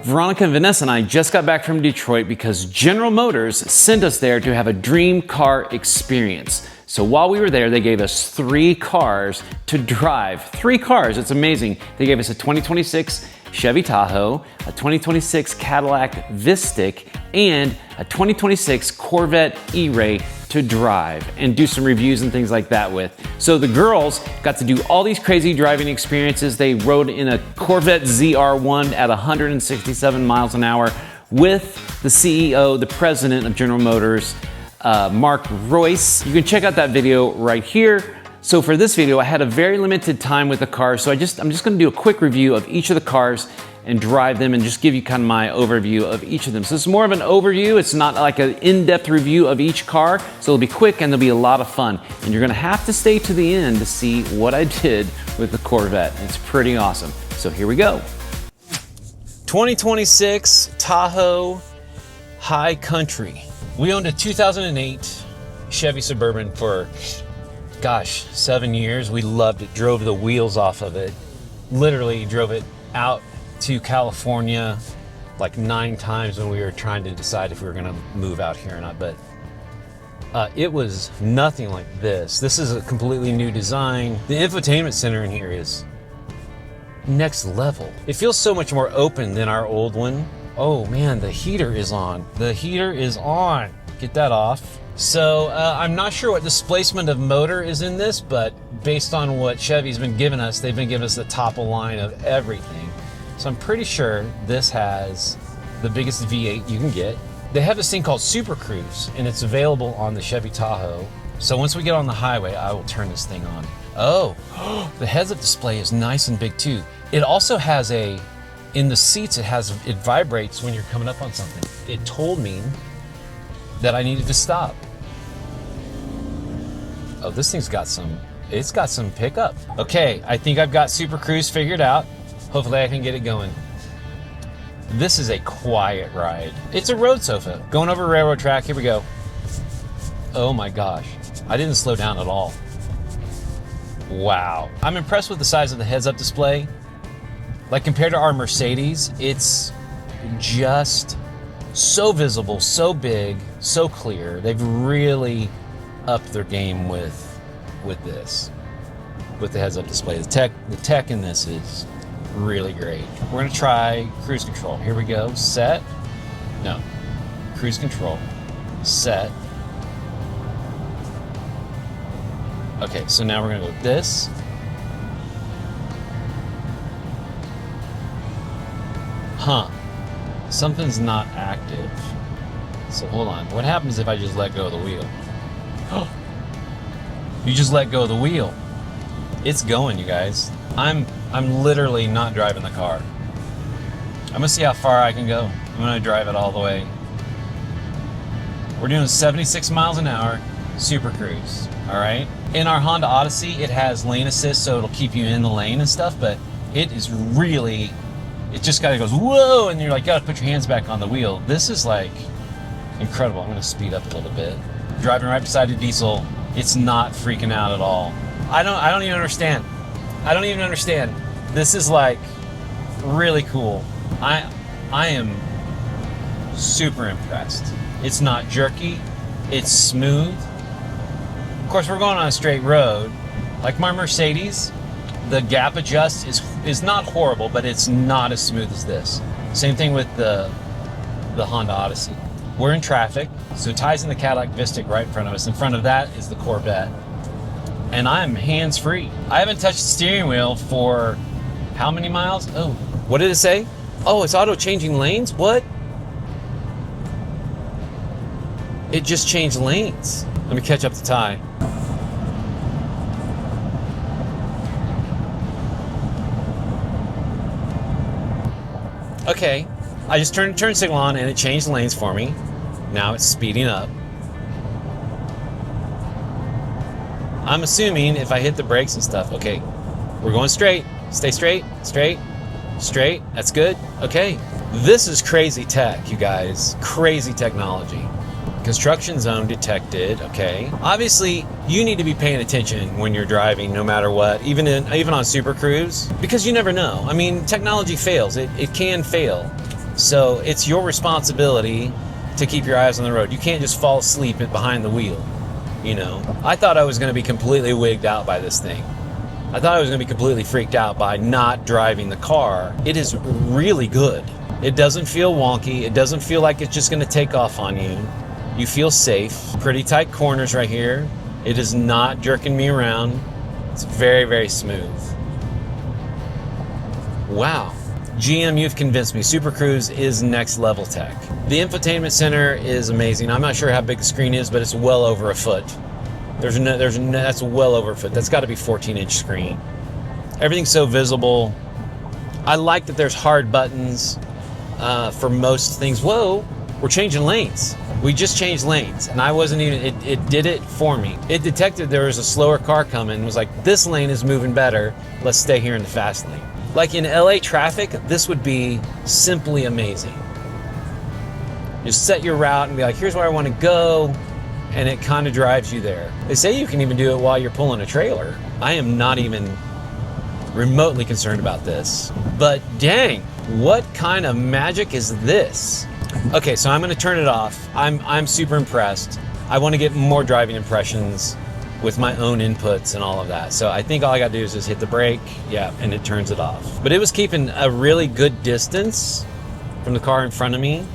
Veronica and Vanessa and I just got back from Detroit because General Motors sent us there to have a dream car experience. So while we were there, they gave us 3 cars to drive. 3 cars, it's amazing. They gave us a 2026 Chevy Tahoe, a 2026 Cadillac Vistic, and a 2026 Corvette E-Ray to drive and do some reviews and things like that with. So the girls got to do all these crazy driving experiences. They rode in a Corvette ZR1 at 167 miles an hour with the CEO, the president of General Motors, Mark Royce. You can check out that video right here. So for this video, I had a very limited time with the cars, so I'm just gonna do a quick review of each of the cars and drive them and just give you kind of my overview of each of them. So it's more of an overview. It's not like an in-depth review of each car, so it'll be quick and it'll be a lot of fun. And you're gonna have to stay to the end to see what I did with the Corvette. It's pretty awesome. So here we go. 2026 Tahoe High Country. We owned a 2008 Chevy Suburban for, gosh, 7 years. We loved it, drove the wheels off of it. Literally drove it out to California like 9 times when we were trying to decide if we were gonna move out here or not, but it was nothing like this. This is a completely new design. The infotainment center in here is next level. It feels so much more open than our old one. Oh man, the heater is on. The heater is on. Get that off. So I'm not sure what displacement of motor is in this, but based on what Chevy's been giving us, they've been giving us the top of line of everything. So I'm pretty sure this has the biggest V8 you can get. They have this thing called Super Cruise, and it's available on the Chevy Tahoe. So once we get on the highway, I will turn this thing on. Oh, the heads-up display is nice and big too. It also has in the seats, it vibrates when you're coming up on something. It told me that I needed to stop. Oh, this thing's got it's got some pickup. Okay, I think I've got Super Cruise figured out. Hopefully I can get it going. This is a quiet ride. It's a road sofa. Going over a railroad track, here we go. Oh my gosh, I didn't slow down at all. Wow. I'm impressed with the size of the heads-up display. Like compared to our Mercedes, it's just so visible, so big, so clear. They've really upped their game with this, with the heads-up display. The tech in this is really great. We're gonna try cruise control. Here we go. Set. No. Cruise control. Set. Okay, so now we're gonna go with this. Huh. Something's not active. So hold on. What happens if I just let go of the wheel? You just let go of the wheel. It's going, you guys. I'm literally not driving the car. I'm gonna see how far I can go. I'm gonna drive it all the way. We're doing 76 miles an hour, Super Cruise, all right? In our Honda Odyssey, it has lane assist, so it'll keep you in the lane and stuff, but it is really, it just kind of goes, whoa, and you're like, gotta put your hands back on the wheel. This is like incredible. I'm gonna speed up a little bit. Driving right beside a diesel, it's not freaking out at all. I don't even understand. I don't even understand. This is like really cool. I am super impressed. It's not jerky, it's smooth. Of course, we're going on a straight road. Like my Mercedes, the gap adjust is not horrible, but it's not as smooth as this. Same thing with the Honda Odyssey. We're in traffic, so it ties in the Cadillac Vistic right in front of us. In front of that is the Corvette. And I'm hands-free. I haven't touched the steering wheel for how many miles? Oh, what did it say? Oh, it's auto-changing lanes? What? It just changed lanes. Let me catch up to Ty. Okay, I just turned turn signal on and it changed lanes for me. Now it's speeding up. I'm assuming if I hit the brakes and stuff, okay, we're going straight. Stay straight, straight, straight. That's good. Okay, this is crazy tech, you guys. Crazy technology. Construction zone detected, okay. Obviously, you need to be paying attention when you're driving, no matter what, even on Super Cruise, because you never know. I mean, technology fails. It can fail. So it's your responsibility to keep your eyes on the road. You can't just fall asleep behind the wheel, you know. I thought I was going to be completely wigged out by this thing. I thought I was going to be completely freaked out by not driving the car. It is really good. It doesn't feel wonky. It doesn't feel like it's just going to take off on you. You feel safe. Pretty tight corners right here. It is not jerking me around. It's very, very smooth. Wow. GM, you've convinced me. Super Cruise is next level tech. The infotainment center is amazing. I'm not sure how big the screen is, but it's well over a foot. That's well over a foot. That's got to be 14-inch screen. Everything's so visible. I like that there's hard buttons for most things. Whoa, we're changing lanes. We just changed lanes, and I wasn't even, it did it for me. It detected there was a slower car coming and was like, this lane is moving better. Let's stay here in the fast lane. Like in LA traffic, this would be simply amazing. Just set your route and be like, here's where I want to go, and it kind of drives you there. They say you can even do it while you're pulling a trailer. I am not even remotely concerned about this. But dang, what kind of magic is this? Okay, so I'm going to turn it off. I'm super impressed. I want to get more driving impressions with my own inputs and all of that. So I think all I got to do is just hit the brake, yeah, and it turns it off. But it was keeping a really good distance from the car in front of me.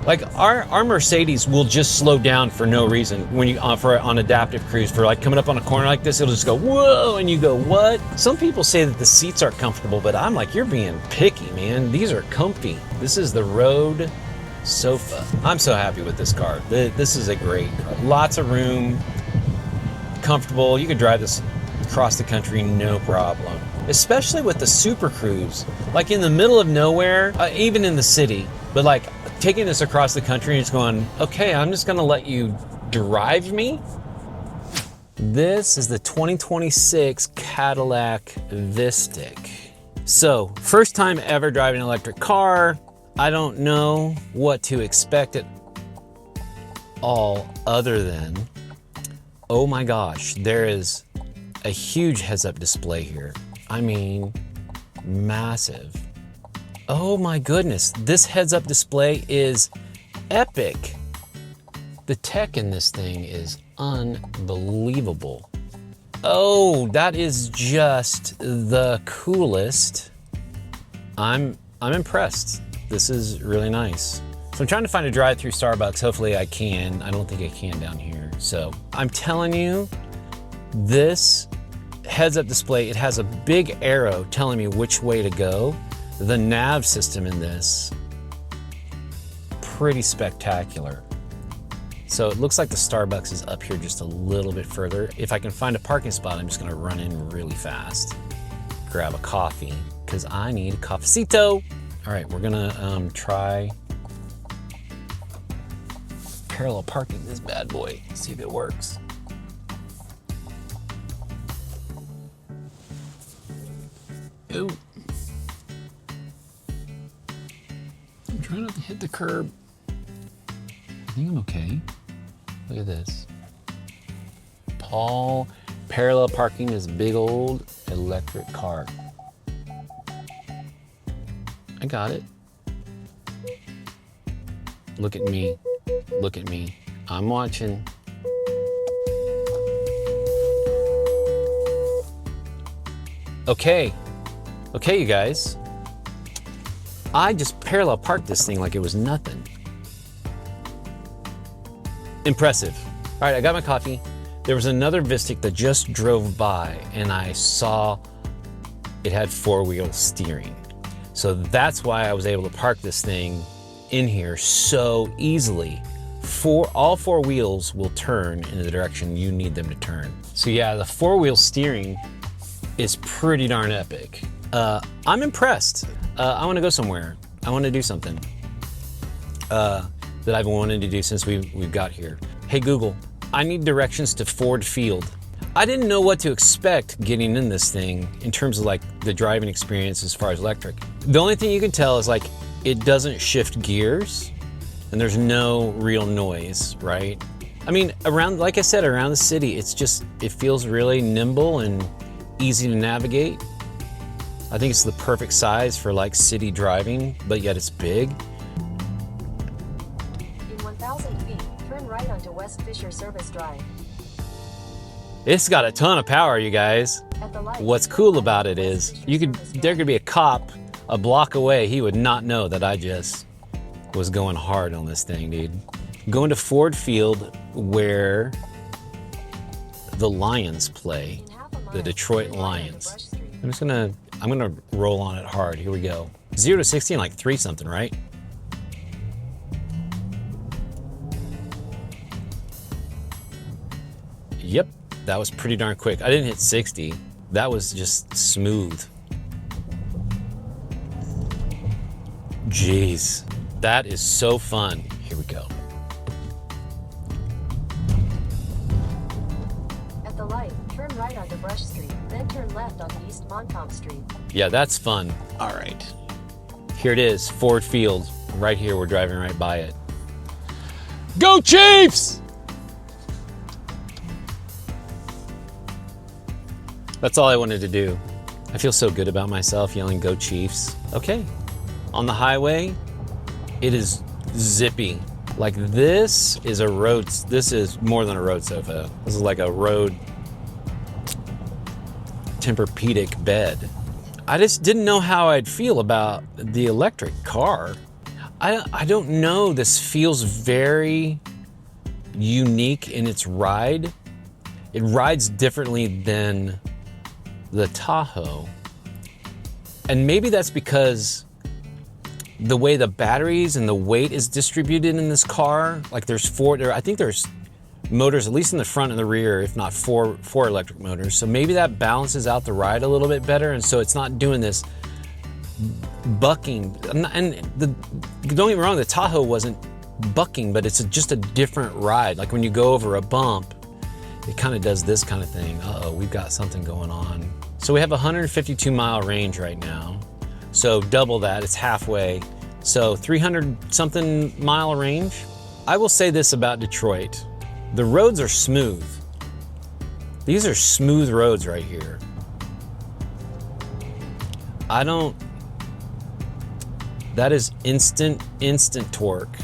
Like our Mercedes will just slow down for no reason when you offer it on adaptive cruise. For like coming up on a corner like this, it'll just go, whoa, and you go, what? Some people say that the seats are comfortable, but I'm like, you're being picky, man. These are comfy. This is the road sofa. I'm so happy with this car. This is a great car. Lots of room, comfortable. You could drive this across the country, no problem. Especially with the Super Cruise, like in the middle of nowhere, even in the city, but like taking this across the country and just going, okay, I'm just gonna let you drive me. This is the 2026 Cadillac Vistic. So, first time ever driving an electric car. I don't know what to expect at all other than, oh my gosh, there is a huge heads-up display here. I mean, massive. Oh my goodness, this heads-up display is epic. The tech in this thing is unbelievable. Oh, that is just the coolest. I'm impressed. This is really nice. So I'm trying to find a drive-through Starbucks. Hopefully I can. I don't think I can down here. So I'm telling you, this heads-up display, it has a big arrow telling me which way to go. The nav system in this, pretty spectacular. So it looks like the Starbucks is up here just a little bit further. If I can find a parking spot, I'm just gonna run in really fast, grab a coffee, because I need a cafecito. All right, we're gonna try parallel parking this bad boy, see if it works. Ooh. I'm trying not to hit the curb. I think I'm okay. Look at this. Parallel parking is a big old electric car. I got it. Look at me. Look at me. I'm watching. Okay. Okay, you guys. I just parallel parked this thing like it was nothing. Impressive. All right, I got my coffee. There was another Vistic that just drove by and I saw it had four-wheel steering. So that's why I was able to park this thing in here so easily. All four wheels will turn in the direction you need them to turn. So yeah, the four-wheel steering is pretty darn epic. I'm impressed. I want to go somewhere. I want to do something that I've wanted to do since we've got here. Hey Google, I need directions to Ford Field. I didn't know what to expect getting in this thing in terms of like the driving experience as far as electric. The only thing you can tell is like it doesn't shift gears and there's no real noise, right? I mean, like I said, around the city, it feels really nimble and easy to navigate. I think it's the perfect size for like city driving, but yet it's big. In 1,000 feet, turn right onto West Fisher Service Drive. It's got a ton of power, you guys. At the light, What's cool about it is there could be a cop a block away. He would not know that I just was going hard on this thing, dude. Going to Ford Field where the Lions play, the Detroit Lions. I'm gonna roll on it hard. Here we go. 0 to 60 in like 3 something, right? Yep, that was pretty darn quick. I didn't hit 60. That was just smooth. Jeez, that is so fun. Here we go. At the light, turn right onto Brush Street, then turn left onto East Montcalm Street. Yeah, that's fun. All right. Here it is, Ford Field. Right here, we're driving right by it. Go Chiefs! That's all I wanted to do. I feel so good about myself yelling, "Go Chiefs." Okay, on the highway, it is zippy. Like this is more than a road sofa. This is like a road Tempur-Pedic bed. I just didn't know how I'd feel about the electric car. I don't know, this feels very unique in its ride. It rides differently than the Tahoe. And maybe that's because the way the batteries and the weight is distributed in this car, like I think there's motors, at least in the front and the rear, if not four electric motors. So maybe that balances out the ride a little bit better. And so it's not doing this bucking. And don't get me wrong, the Tahoe wasn't bucking, but it's just a different ride. Like when you go over a bump, it kind of does this kind of thing. Uh-oh, we've got something going on. So we have a 152 mile range right now. So double that, it's halfway. So 300 something mile range. I will say this about Detroit. The roads are smooth. These are smooth roads right here. That is instant torque.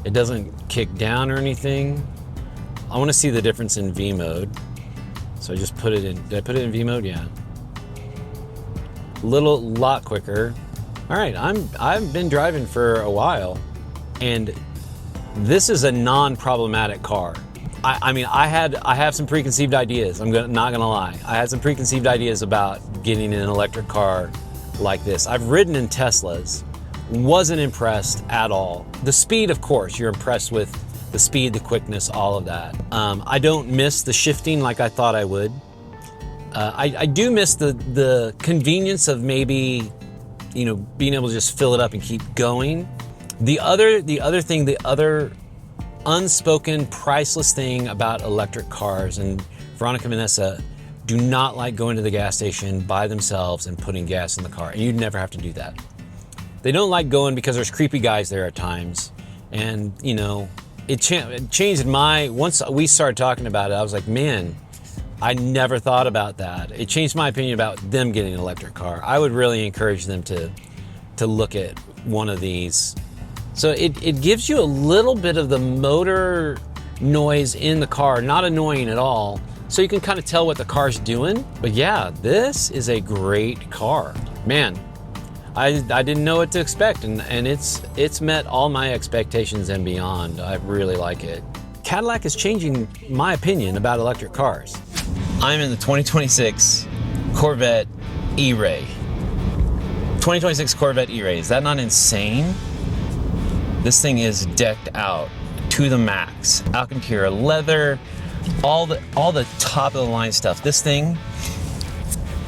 It doesn't kick down or anything. I want to see the difference in V mode. So I just put it in, did I put it in V mode? Yeah. Lot quicker. All right, I've been driving for a while, and this is a non-problematic car. I mean, I have some preconceived ideas. Not gonna lie. I had some preconceived ideas about getting an electric car like this. I've ridden in Teslas, wasn't impressed at all. The speed, of course, you're impressed with the speed, the quickness, all of that. I don't miss the shifting like I thought I would. I do miss the convenience of maybe, being able to just fill it up and keep going. The other unspoken, priceless thing about electric cars, and Veronica and Vanessa do not like going to the gas station by themselves and putting gas in the car, and you'd never have to do that. They don't like going because there's creepy guys there at times, and it changed once we started talking about it, I was like, man, I never thought about that. It changed my opinion about them getting an electric car. I would really encourage them to look at one of these. So it gives you a little bit of the motor noise in the car, not annoying at all. So you can kind of tell what the car's doing. But yeah, this is a great car. Man, I didn't know what to expect, and it's met all my expectations and beyond. I really like it. Cadillac is changing my opinion about electric cars. I'm in the 2026 Corvette E-Ray. 2026 Corvette E-Ray, is that not insane? This thing is decked out to the max. Alcantara leather, all the top of the line stuff. This thing,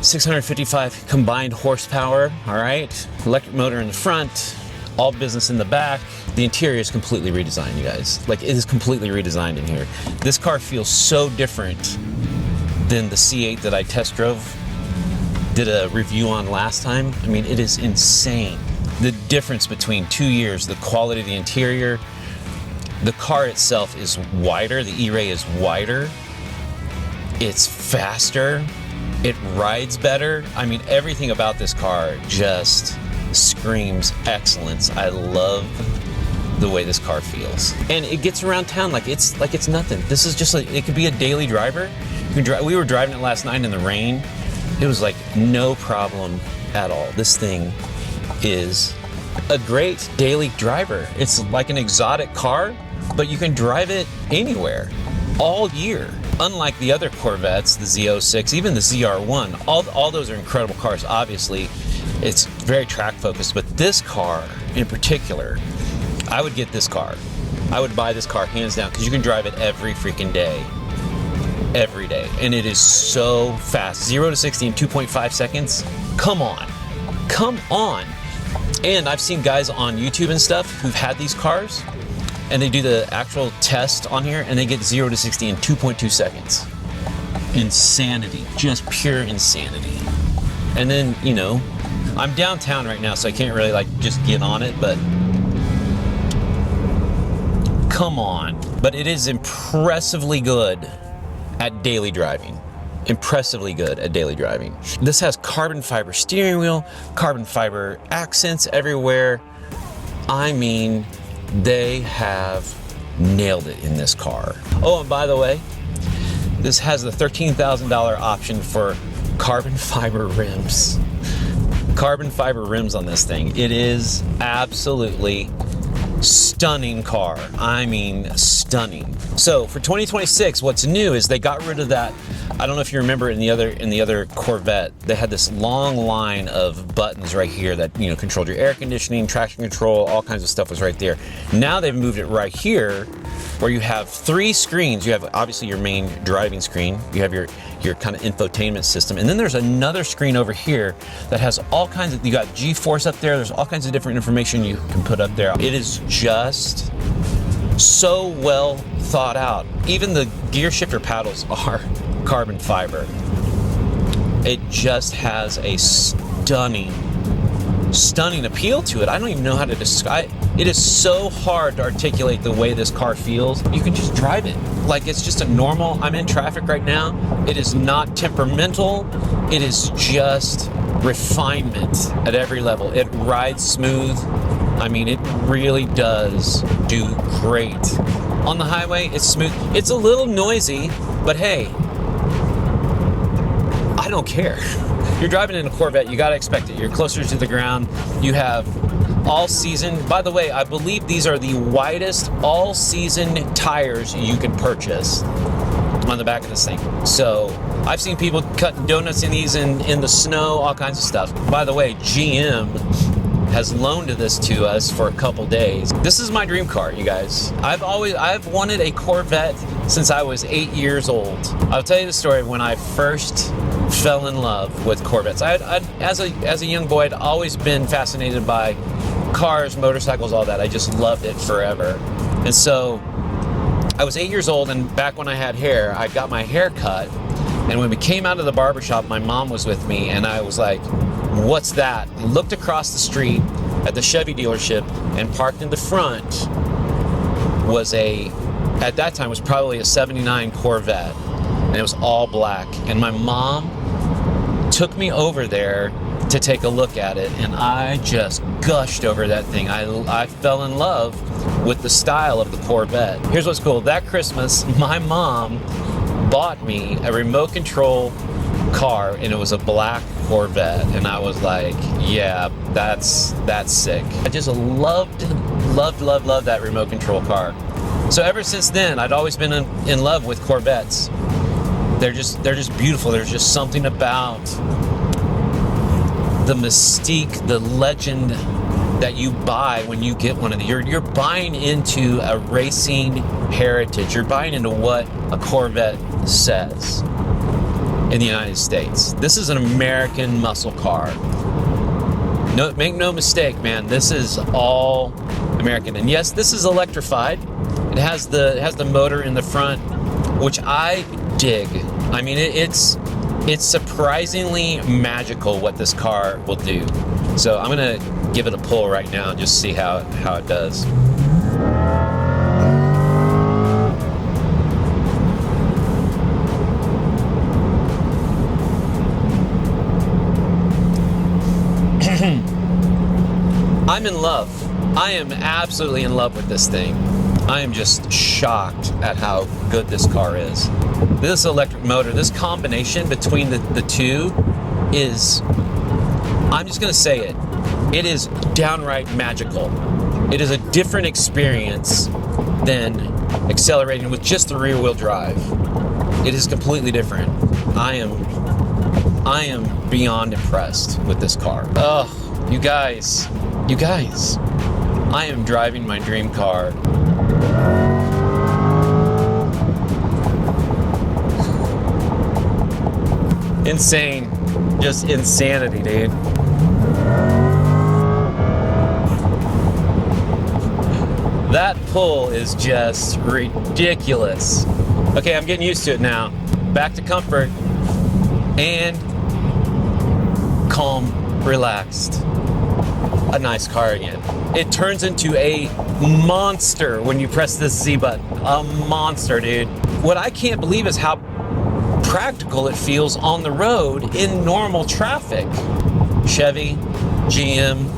655 combined horsepower, all right? Electric motor in the front, all business in the back. The interior is completely redesigned, you guys. Like, it is completely redesigned in here. This car feels so different than the C8 that I test drove, did a review on last time. I mean, it is insane. The difference between 2 years, the quality of the interior, the car itself is wider, the E-Ray is wider, it's faster, It rides better. I mean, everything about this car just screams excellence. I love the way this car feels. And it gets around town like it's nothing. This is just like, it could be a daily driver. We were driving it last night in the rain. It was like no problem at all. This thing is a great daily driver. It's like an exotic car, but you can drive it anywhere all year. Unlike the other Corvettes, the Z06, even the ZR1, all those are incredible cars. Obviously, it's very track focused, but this car in particular, I would get this car. I would buy this car hands down because you can drive it every freaking day. Every day. And it is so fast. 0 to 60 in 2.5 seconds. Come on. Come on. And I've seen guys on YouTube and stuff who've had these cars and they do the actual test on here and they get 0 to 60 in 2.2 seconds. Insanity. Just pure insanity. And then, you know, I'm downtown right now, so I can't really like just get on it, but come on. But it is impressively good at daily driving. Impressively good at daily driving. This has carbon fiber steering wheel, carbon fiber accents everywhere. I mean, they have nailed it in this car. Oh, and by the way, this has the $13,000 option for carbon fiber rims. Carbon fiber rims on this thing. It is absolutely stunning car. I mean, stunning. So for 2026, what's new is they got rid of that. I don't know if you remember in the other Corvette, they had this long line of buttons right here that, you know, controlled your air conditioning, traction control, all kinds of stuff was right there. Now they've moved it right here where you have 3 screens. You have obviously your main driving screen. You have your kind of infotainment system. And then there's another screen over here that has all kinds of, you got G-force up there. There's all kinds of different information you can put up there. It is just so well thought out. Even the gear shifter paddles are carbon fiber. It just has a stunning appeal to it. I don't even know how to describe it. It is so hard to articulate the way this car feels. You can just drive it like it's just a normal, I'm in traffic right now. It is not temperamental. It is just refinement at every level. It rides smooth. I mean, it really does do great. On the highway, it's smooth. It's a little noisy, but hey, I don't care. You're driving in a Corvette, you gotta expect it. You're closer to the ground. You have all season. By the way, I believe these are the widest all season tires you can purchase on the back of this thing. So I've seen people cutting donuts in these in the snow, all kinds of stuff. By the way, GM has loaned this to us for a couple days. This is my dream car, you guys. I've wanted a Corvette since I was 8 years old. I'll tell you the story when I first fell in love with Corvettes. As a young boy, I'd always been fascinated by cars, motorcycles, all that. I just loved it forever. And so I was 8 years old, and back when I had hair, I got my hair cut. And when we came out of the barbershop, my mom was with me, and I was like, what's that? I looked across the street at the Chevy dealership, and parked in the front was at that time was probably a 79 Corvette, and it was all black. And my mom took me over there to take a look at it, and I just gushed over that thing. I fell in love with the style of the Corvette. Here's what's cool. That Christmas, my mom bought me a remote control car, and it was a black Corvette, and I was like, yeah, that's sick. I just loved that remote control car. So ever since then, I'd always been in love with Corvettes. They're just beautiful. There's just something about the mystique, the legend that you buy when you get one of these. You're buying into a racing heritage. You're buying into what a Corvette says in the United States. This is an American muscle car. No, make no mistake, man. This is all American. And yes, this is electrified. It has the motor in the front, which I dig. I mean, it's surprisingly magical what this car will do. So I'm gonna give it a pull right now and just see how it does. I'm in love. I am absolutely in love with this thing. I am just shocked at how good this car is. This electric motor, this combination between the two is, I'm just gonna say it, it is downright magical. It is a different experience than accelerating with just the rear wheel drive. It is completely different. I am beyond impressed with this car. Oh, you guys, I am driving my dream car. Insane, just insanity, dude. That pull is just ridiculous. Okay, I'm getting used to it now. Back to comfort and calm, relaxed. A nice car again. It turns into a monster when you press this Z button. A monster, dude. What I can't believe is how practical it feels on the road in normal traffic. Chevy, GM,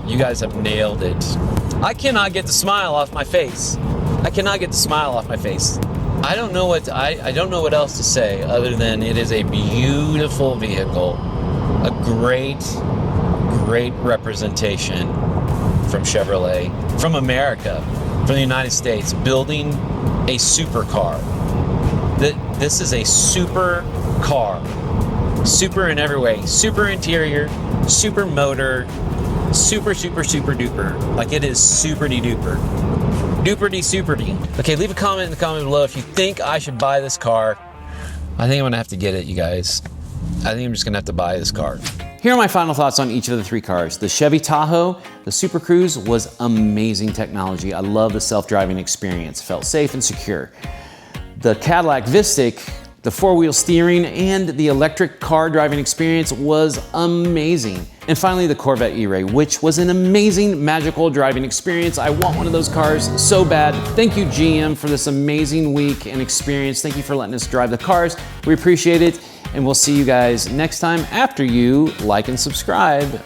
you guys have nailed it. I cannot get the smile off my face. I cannot get the smile off my face. I don't know I don't know what else to say other than it is a beautiful vehicle. A great representation from Chevrolet, from America, from the United States, building a supercar. This is a super car. Super in every way. Super interior, super motor, super duper. Like it is super-de duper. Duper-de super-de. Okay, leave a comment in the comment below if you think I should buy this car. I think I'm gonna have to get it, you guys. I think I'm just gonna have to buy this car. Here are my final thoughts on each of the three cars. The Chevy Tahoe, the Super Cruise was amazing technology. I love the self-driving experience. Felt safe and secure. The Cadillac Vistic, the four-wheel steering, and the electric car driving experience was amazing. And finally, the Corvette E-Ray, which was an amazing, magical driving experience. I want one of those cars so bad. Thank you, GM, for this amazing week and experience. Thank you for letting us drive the cars. We appreciate it, and we'll see you guys next time after you like and subscribe.